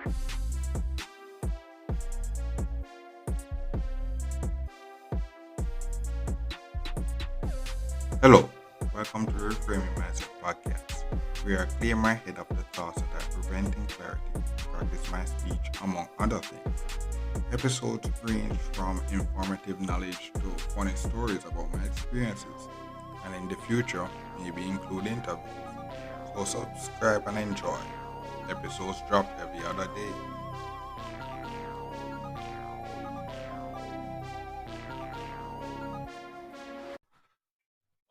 Hello, welcome to Reframing Mindset Podcast. We are clear my head of the thoughts that are preventing clarity, practice my speech, among other things. Episodes range from informative knowledge to funny stories about my experiences, and in the future, maybe include interviews. So subscribe and enjoy. Episodes drop every other day.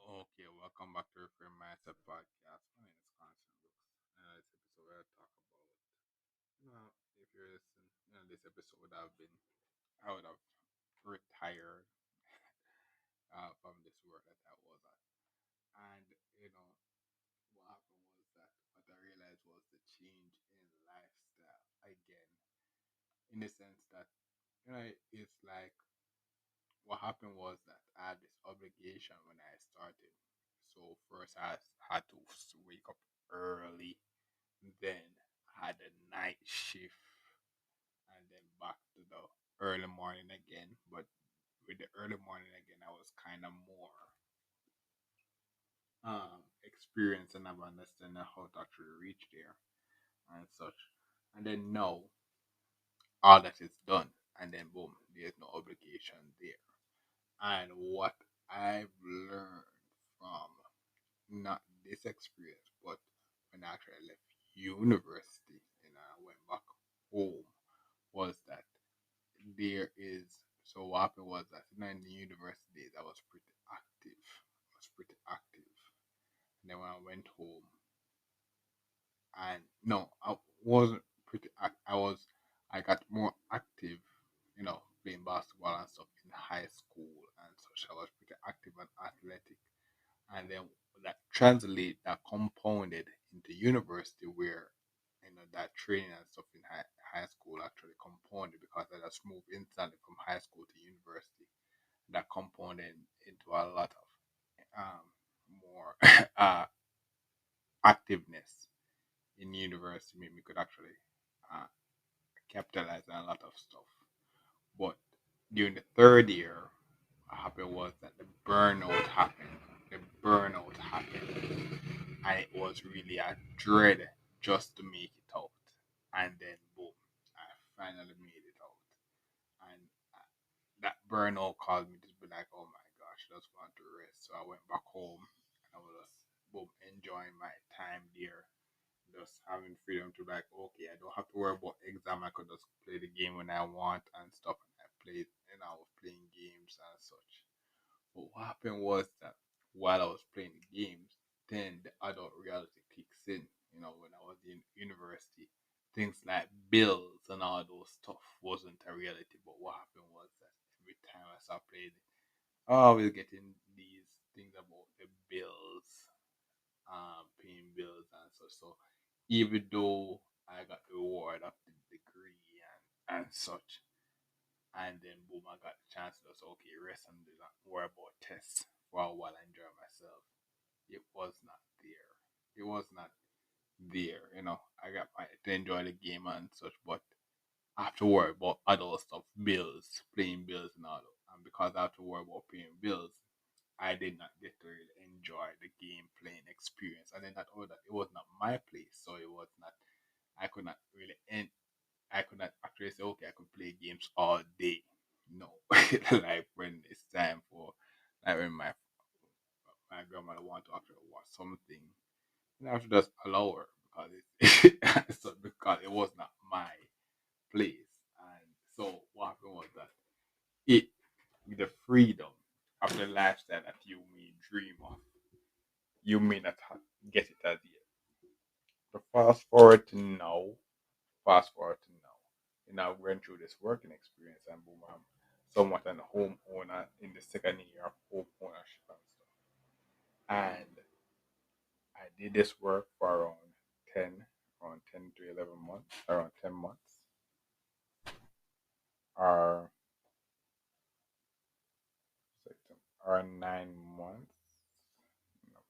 Okay, welcome back to Reframing Mindset Podcast. My name is Constant Brooks. This episode we'll talk about. If you're listening, this episode would have been, I would have retired from this work that I was at. And, what happened was that what I realized was the change in lifestyle again, in the sense that, it's like what happened was that I had this obligation when I started. So, first I had to wake up early, then I had a night shift, and then back to the early morning again. But with the early morning again, I was kind of more experienced and have understanding how to actually reach there and such. And then now all that is done, and then boom, there's no obligation there. And what I've learned from not this experience, but when I actually left university and I went back home, was that there is so what happened was that in the university days I was pretty active. I was pretty active. And then when I went home, and no, I wasn't pretty I got more active, playing basketball and stuff in high school and such. I was pretty active and athletic. And then that compounded into university where that training and stuff in high school actually compounded because I just moved instantly from high school to university. That compounded into a lot of more activeness in university. Maybe we could actually uh, capitalize on a lot of stuff. But during the third year, what happened was that the burnout happened. The burnout happened, and it was really a dread just to make it out. And then boom, I finally made it out. And that burnout caused me to be like, oh my gosh, I just want to rest. So I went back home and I was just boom enjoying my time there, just having freedom to like, okay, I don't have to worry about exam. I could just play the game when I want and stuff. And I played, and I was playing games and such. But what happened was that while I was playing the games, then the adult reality kicks in. When I was in university, things like bills and all those stuff wasn't a reality. But what happened was that every time I started playing it, I was getting these things about the bills, paying bills and such. So even though I got the reward of the degree and such, and then boom, I got the chance to say, okay, rest and do not worry about tests for a while I enjoy myself. It was not there. It was not there. I got my to enjoy the game and such, but I have to worry about other stuff, bills, paying bills and all that. And because I have to worry about paying bills, I did not get to really enjoy the game playing experience. And then not only that, it was not my place, so it was not. I could not really end. I could not actually say, okay, I could play games all day. No, like when it's time for, like when my grandmother want to actually watch something, and I have to just allow her because so because it was not my place. And so what happened was that it with the freedom of the lifestyle that you may dream of, you may not get it as yet. So fast forward to now. I've gone through this working experience and boom, I'm somewhat an homeowner in the second year of home ownership and stuff. And I did this work for 10, around 10 to 11 months, around 10 months, or, or 9 months. No,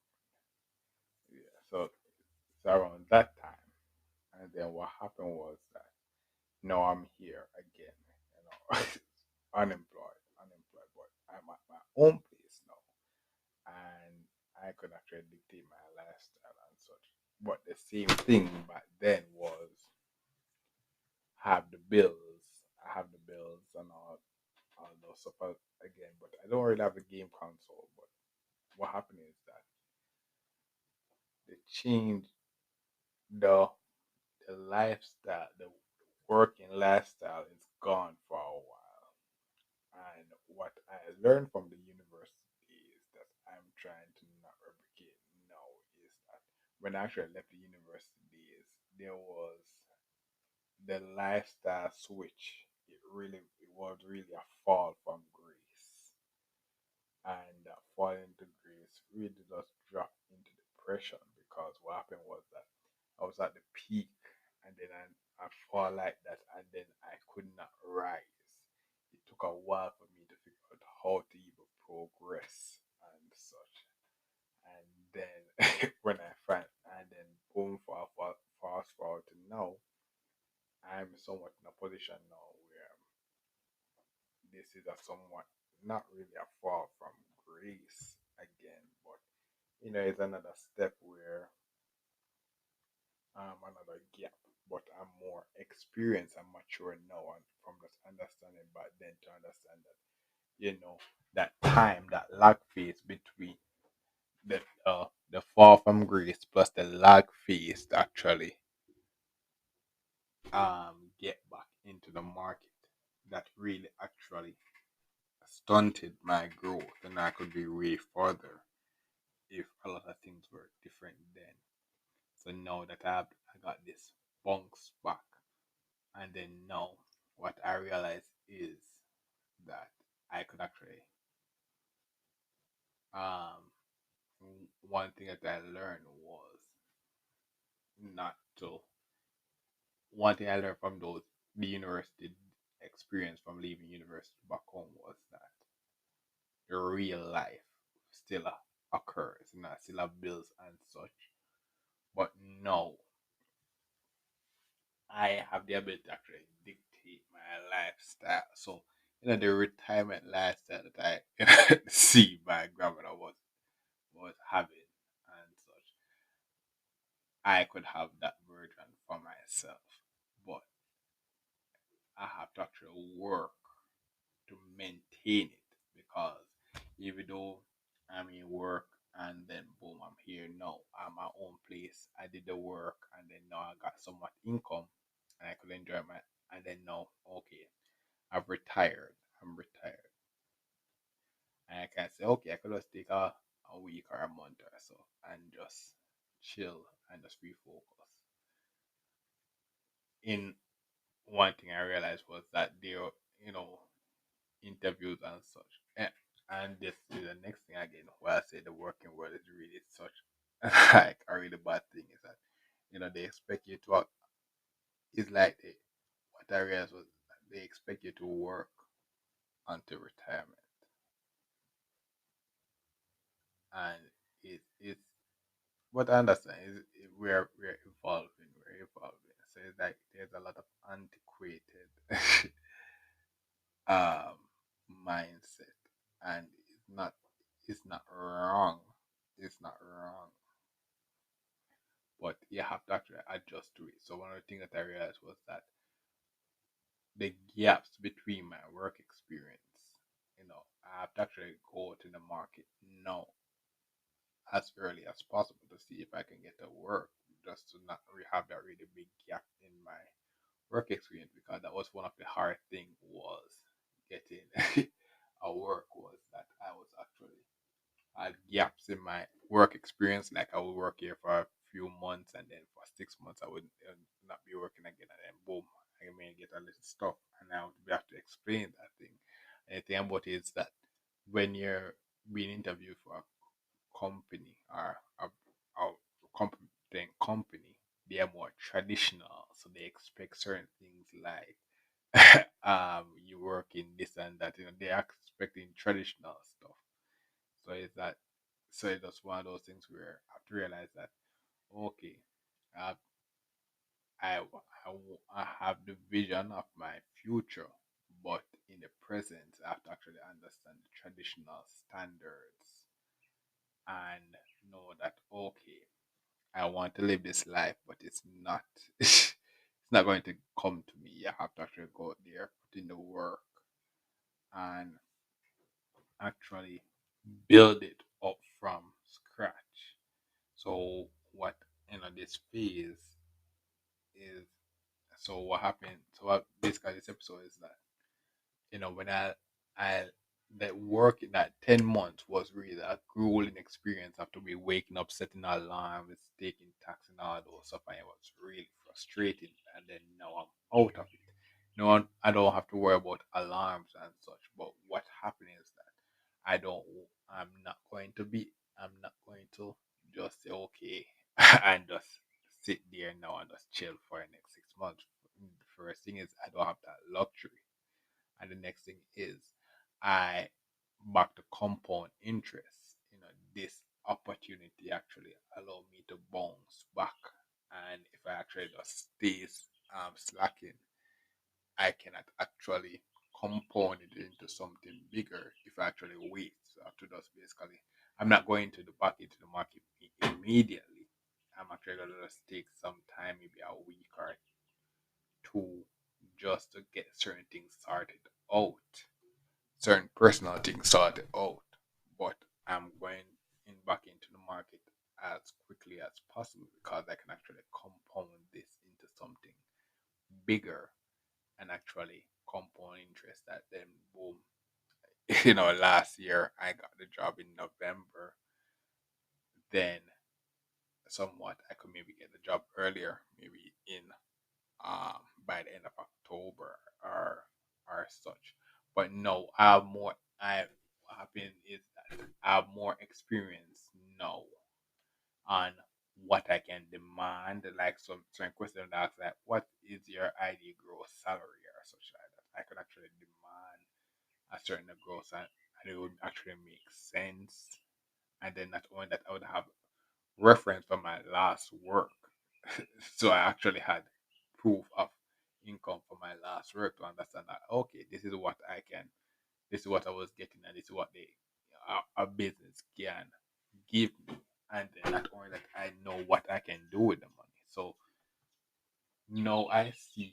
yeah, so it's around that time. And then what happened was that now I'm here again, unemployed, but I'm at my own place now, and I could actually dictate my lifestyle and such. But the same thing back then was have the bills. I have the bills and all those stuff again, but I don't really have a game console. But what happened is that they changed the the lifestyle, the working lifestyle is gone for a while. And what I learned from the university is that I'm trying to not replicate now is that when I actually left the university days, there was the lifestyle switch. It was really a fall from grace. And that fall into grace really just dropped into depression because what happened was that I was at the peak and then I fall like that and then I could not rise. It took a while for me to figure out how to even progress and such. And then when I find and then boom fast forward to now, I'm somewhat in a position now where this is a somewhat not really a fall from grace again, but it's another step where another gap. But I'm more experienced and mature now, and from just understanding back then to understand that that time, that lag phase between the fall from grace plus the lag phase to actually get back into the market, that really actually stunted my growth, and I could be way further if a lot of things were different then. So now that I got this bounce back, and then now what I realize is that I could actually um one thing that I learned was not to one thing I learned from the university experience from leaving university back home was that the real life still occurs, still have bills and such. But no, I have the ability to actually dictate my lifestyle. So, the retirement lifestyle that I see my grandmother was having and such, I could have that version for myself. But I have to actually work to maintain it because even though I'm in work and then boom, I'm here now, I'm my own place. I did the work and then now I got somewhat income and I could enjoy my and then now okay, I've retired. I'm retired. And I can say, okay, I could just take a week or a month or so and just chill and just refocus. In one thing I realized was that there, you know, interviews and such. And this is the next thing again, where I say the working world is really such like a really bad thing is that they expect you to it's like what I realized was that they expect you to work until retirement, and it's what I understand is we're evolving. So it's like there's a lot of antiquated um mindset, and it's not wrong. It's not wrong, but you have to actually adjust to it. So one of the things that I realized was that the gaps between my work experience, I have to actually go to the market now as early as possible to see if I can get to work, just to not have that really big gap in my work experience, because that was one of the hard thing was getting a work was that I was actually had gaps in my work experience. Like I would work here for a few months and then for 6 months I would not be working again, and then boom, I may get a little stuff and I would have to explain that thing. And the thing about it is that when you're being interviewed for a company or a competent company, they are more traditional, so they expect certain things like you work in this and that. They are expecting traditional stuff. So it's that. So it's one of those things where I have to realize that okay, uh, I have the vision of my future, but in the present, I have to actually understand the traditional standards and know that okay, I want to live this life, but it's not it's not going to come to me. I have to actually go out there, put in the work, and actually build it up from scratch. So what this phase is what happened. So what basically this episode is that when I that work in that 10 months was really a grueling experience after me waking up, setting alarms, taking taxi and all those stuff, and it was really frustrating. And then now I'm out of it. No, I don't have to worry about alarms and such. But what happened is that I don't. I'm not going to be. I'm not going to just say okay and just sit there now and just chill for the next 6 months. The first thing is I don't have that luxury, and the next thing is I back to compound interest. This opportunity actually allow me to bounce back, and if I actually just stays slacking, I cannot actually compound it into something bigger if I actually wait. So I have to just basically, I'm not going to the back into the market immediately. I'm actually gonna just take some time, maybe a week or two, just to get certain things started out, certain personal things sorted out. But I'm going back into the market as quickly as possible because I can actually compound this into something bigger and actually compound interest that then boom. Last year I got the job in November. Then somewhat I could maybe get the job earlier, maybe in by the end of October or such. But no, I have more. What happened is that I have more experience now on what I can demand. Like some question that asks like, what is your ideal gross salary or such like that? I could actually demand a certain gross and it would actually make sense. And then not only that, I would have reference from my last work. So I actually had proof of income for my last work to understand that okay, this is what I was getting, and this is what a business can give me. And then not only that, I know what I can do with the money. So now I see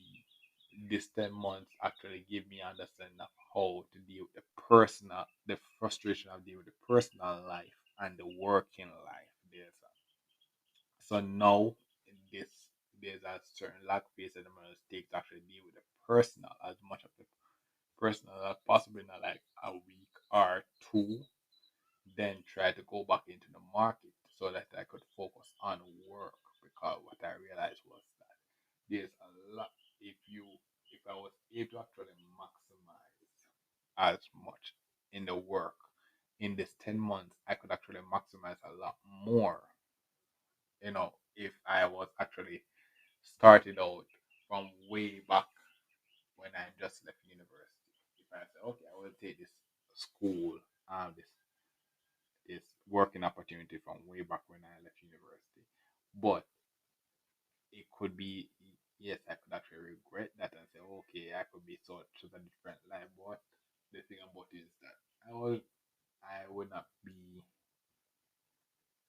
this 10 months actually give me understanding of how to deal with the frustration of dealing with the personal life and the working life. So now in this there's a certain lag phase that I'm gonna take to actually deal with the personal as much of the personal as possible in like a week or two, then try to go back into the market so that I could focus on work because what I realized was that there's a lot if I was able to actually maximize as much in the work in this 10 months I could actually maximize a lot more, if I was actually started out from way back when I just left university. If I say, okay, I will take this school, this working opportunity from way back when I left university, but it could be yes, I could actually regret that and say, okay, I could be such a different life. But the thing about it is that I would not be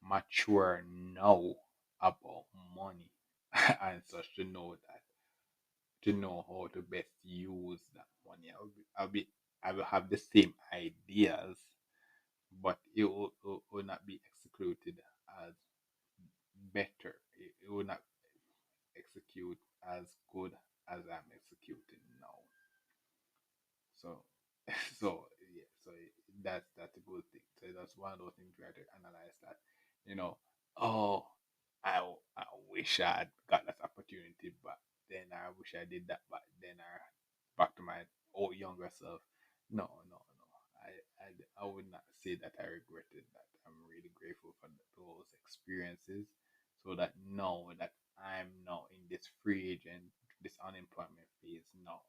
mature now about money and such to know how to best use that money. I will have the same ideas, but it will not be executed as better. It will not execute as good as I'm executing now. So, so that's a good thing. So that's one of those things where to analyze that, you know, oh, I wish I had got that opportunity, but then I wish I did that, but then I back to my old younger self. No, no, no. I would not say that I regretted that. I'm really grateful for those experiences, so that now that I'm now in this free agent, this unemployment phase now,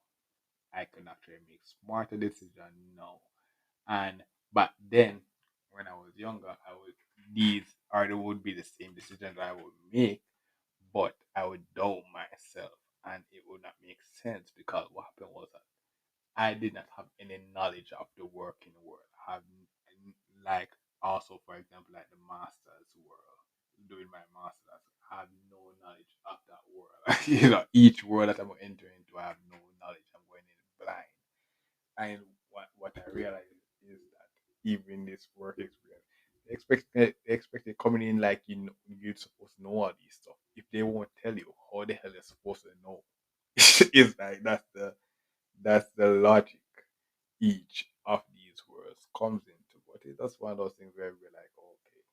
I can actually make smarter decisions now. And but then when I was younger, I would these are they would be the same decisions I would make, but I would doubt myself, and it would not make sense because what happened was that I did not have any knowledge of the working world. I have like also, for example, like the masters world, doing my masters, I have no knowledge of that world. Each world that I'm going to enter into, I have no knowledge. I'm going in blind. And what I realize is that even this work experience, they expect it coming in like you're supposed to know all these stuff. If they won't tell you, how the hell they're supposed to know? It's like that's the logic each of these words comes into. But it's just one of those things where we're like, okay,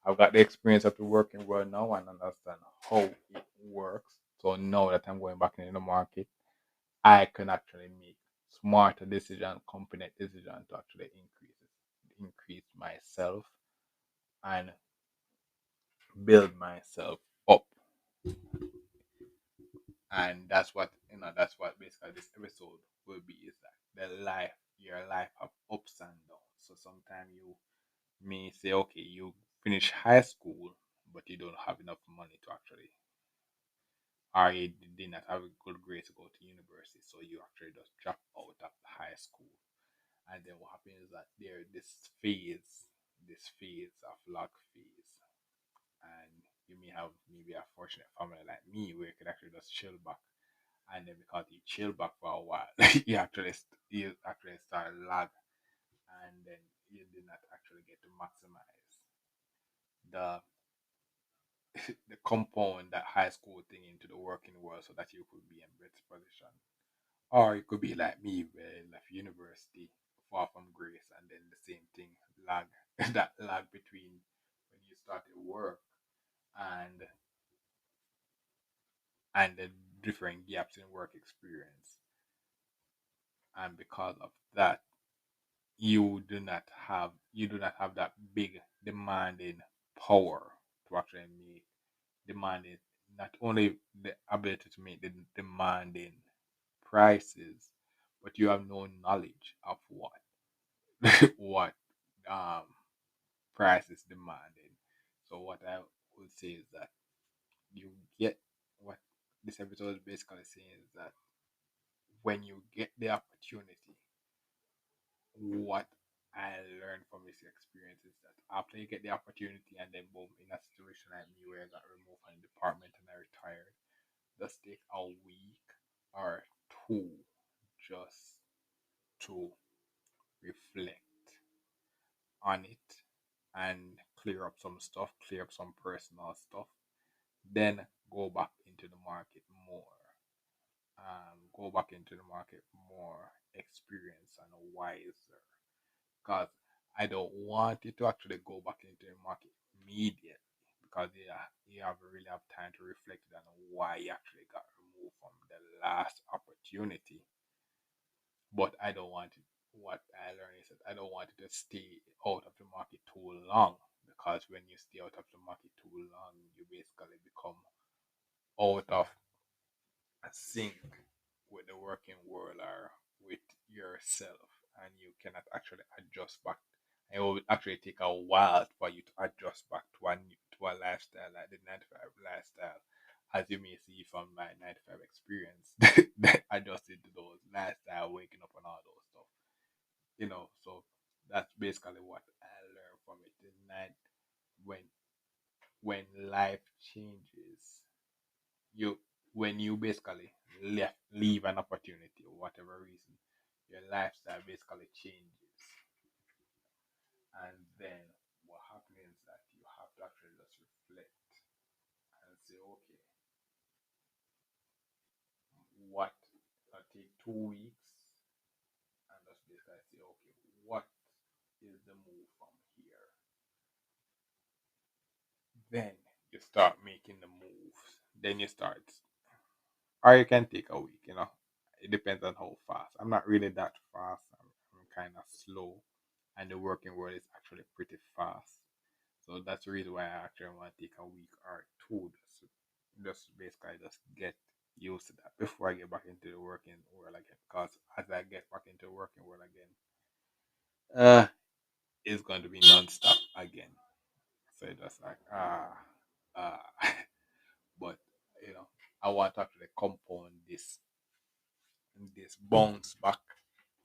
I've got the experience of the working world now and understand how it works. So now that I'm going back into the market, I can actually make smarter decision, competent decision to actually increase myself and build myself up. And that's what basically this episode will be, is that your life have ups and downs. So sometimes you may say, okay, you finish high school, but you don't have enough money to actually, or you did not have a good grade to go to university, so you actually just drop out of high school. And then what happens is that there this phase of luck phase, and you may have maybe a fortunate family like me where you can actually just chill back, and then because you chill back for a while, you actually start lag, and then you did not actually get to maximize the the compound that high school thing into the working world so that you could be in better position. Or it could be like me where I left university far from grace, and then the same thing lag that lag between when you started work and the different gaps in work experience. And because of that, you do not have that big demanding power to actually make demanding, not only the ability to make the demanding prices, but you have no knowledge of what um price is demanding. So what I would say is that you get what this episode is basically saying is that when you get the opportunity, what I learned from this experience is that after you get the opportunity and then boom, in a situation like me where I got removed from the department and I retired, just take a week or two just to reflect on it and clear up some stuff, clear up some personal stuff, then go back into the market more experienced and wiser. Because I don't want you to actually go back into the market immediately, because you have really have time to reflect on why you actually got removed from the last opportunity. But I don't want it. What I learned is that I don't want it to stay out of the market too long, because when you stay out of the market too long, you basically become out of sync with the working world or with yourself, and you cannot actually adjust back. It will actually take a while for you to adjust back to a lifestyle like the 9 to 5 lifestyle. As you may see from my 9 to 5 experience, that adjusted to those lifestyle, waking up and all those stuff. So that's basically what I learned from it. The night when when life changes, you when you basically leave an opportunity or whatever reason, your lifestyle basically changes. And then what happens is that you have to actually just reflect and say, okay, what take 2 weeks, and just basically say, okay, what is the move from here? Then you start making the moves. Then you start, or you can take a week. It depends on how fast. I'm not really that fast. I'm kind of slow, and the working world is actually pretty fast. So that's the reason why I actually want to take a week or two, just basically just get used to that before I get back into the working world again. Because as I get back into the working world again, uh, it's going to be non-stop again. So it's just like ah. I want to actually compound this bounce back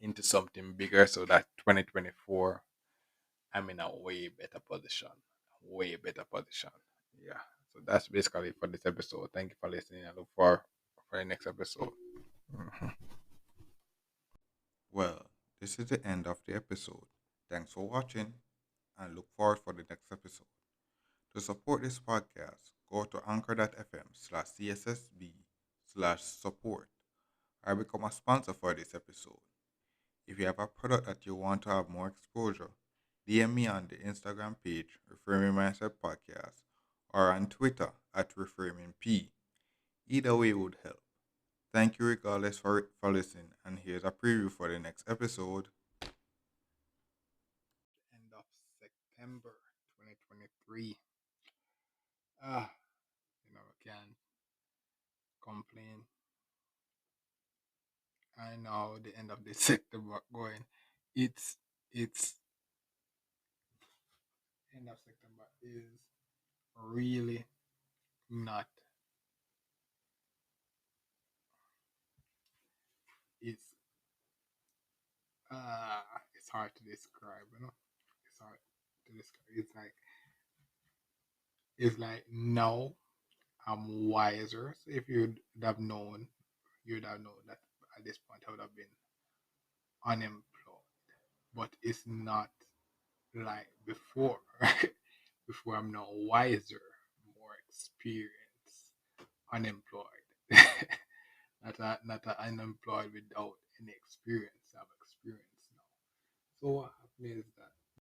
into something bigger so that 2024 I'm in a way better position. Way better position. Yeah. So that's basically for this episode. Thank you for listening. I look for the next episode. Mhm. Well, this is the end of the episode. Thanks for watching and look forward for the next episode. To support this podcast, go to anchor.fm/cssb/support or become a sponsor for this episode. If you have a product that you want to have more exposure, DM me on the Instagram page, Reframing Mindset Podcast, or on Twitter at ReframingP. Either way would help. Thank you regardless for listening, and here's a preview for the next episode. End of September 2023. Ah, I can't complain. I know the end of the September going. It's end of September is really not. It's it's hard to describe. It's hard to describe. It's like now I'm wiser. So if you'd have known, you'd have known that at this point I would have been unemployed. But it's not like before. Before I'm now wiser, more experienced, unemployed. Not unemployed without any experience. I have experience now. So what happened is that